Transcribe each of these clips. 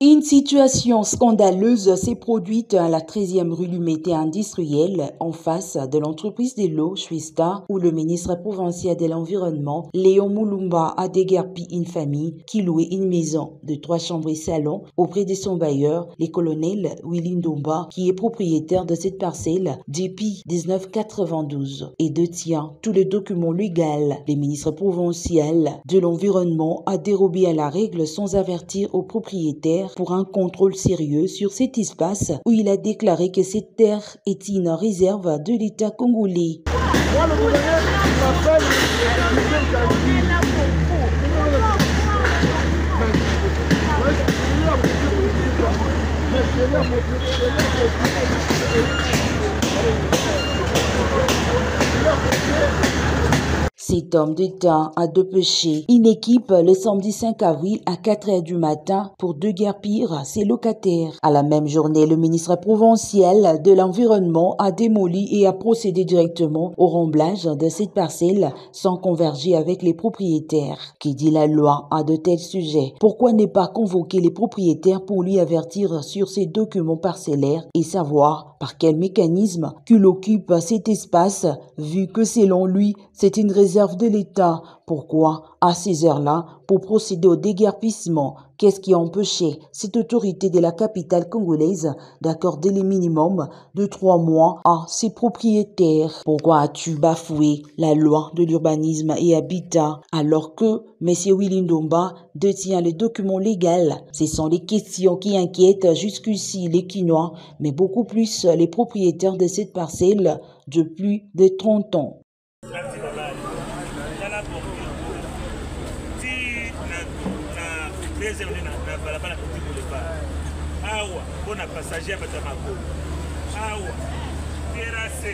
Une situation scandaleuse s'est produite à la 13e rue Lumete industrielle, en face de l'entreprise de l'eau Chouista, où le ministre provincial de l'Environnement, Léon Mulumba, a déguerpi une famille qui louait une maison de 3 chambres et salon auprès de son bailleur, le colonel Willy Ndomba, qui est propriétaire de cette parcelle depuis 1992 et détient tous les documents légaux. Le ministre provincial de l'Environnement a dérobé à la règle sans avertir aux propriétaires pour un contrôle sérieux sur cet espace où il a déclaré que cette terre est une réserve de l'État congolais. Cet homme d'État a dépêché une équipe le samedi 5 avril à 4h du matin pour déguerpir ses locataires. À la même journée, le ministre provincial de l'Environnement a démoli et a procédé directement au remblage de cette parcelle sans converger avec les propriétaires. Qui dit la loi à de tels sujets? Pourquoi ne pas convoquer les propriétaires pour lui avertir sur ces documents parcellaires et savoir par quel mécanisme qu'il occupe cet espace, vu que selon lui, c'est une réserve de l'État? Pourquoi, à ces heures-là, pour procéder au déguerpissement? Qu'est-ce qui empêchait cette autorité de la capitale congolaise d'accorder le minimum de 3 mois à ses propriétaires? Pourquoi as-tu bafoué la loi de l'urbanisme et habitat alors que M. Willy Ndomba détient les documents légaux? Ce sont les questions qui inquiètent jusqu'ici les Quinois, mais beaucoup plus les propriétaires de cette parcelle depuis de 30 ans. Awa bona passager batamako awa terrasse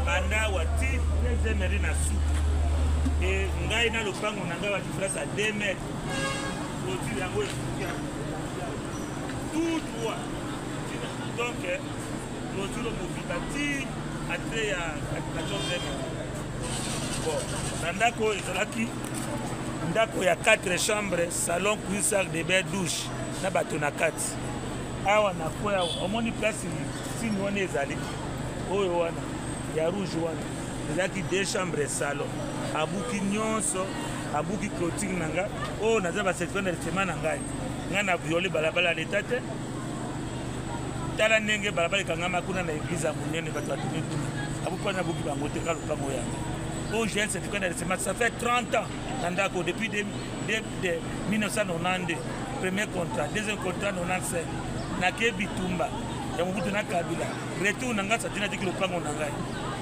banda wati deuxième na sou et ngai na lopango nanga wa différence à 2 mètres au-dessus yango tout droit donc au-dessus le mobilité ate ya 14 mètres bon ndako ezalaki ndako ya 4 chambres salon cuisine de bain douche na bato na kati awa na koya omoni place sini wana ezali oyo wana ya rouge wana ezalaki 2 chambres salon abuki nyonso abuki clôture na nga oyo naza bacertificat de retirement na ngai ngai na viole balabala leta te tala ndenge balabala ekangama kuna na église ya monene bato batuni kuna abuki na buki bango te ka lopango yanga oyo j'ai un certificat de retirement ça fait 30 ans na ndako depuis 1992 premier contrat deuxième contrat 95 Nake Bitumba, ya Mobutu na Kabila, retour nanga satina diki lopango nangai.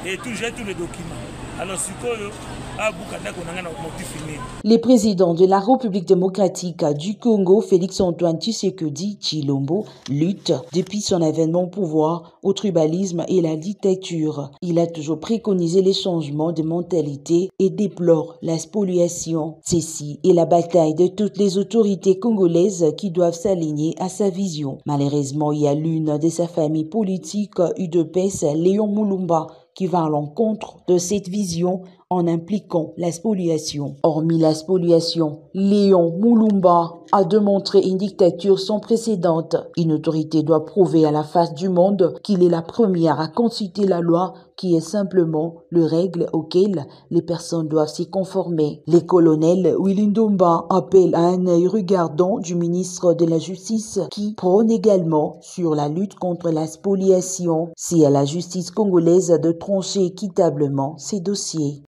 Et tout j'ai tous les documents. Alors sikoyo abukanda konanga na motif fini. Le président de la République démocratique du Congo, Félix-Antoine Tshisekedi Tshilombo, lutte depuis son avènement au pouvoir au tribalisme et la dictature. Il a toujours préconisé les changements de mentalité et déplore la spoliation. Ceci est la bataille de toutes les autorités congolaises qui doivent s'aligner à sa vision. Malheureusement, il y a l'une de sa famille politique, UDPS, Léon Mulumba, qui va à l'encontre de cette vision en impliquant la spoliation. Hormis la spoliation, Léon Mulumba a démontré une dictature sans précédent. Une autorité doit prouver à la face du monde qu'il est la première à consulter la loi, qui est simplement le règle auquel les personnes doivent s'y conformer. Le colonel Willy Ndomba appelle à un œil regardant du ministre de la Justice qui prône également sur la lutte contre la spoliation. C'est à la justice congolaise de trancher équitablement ces dossiers.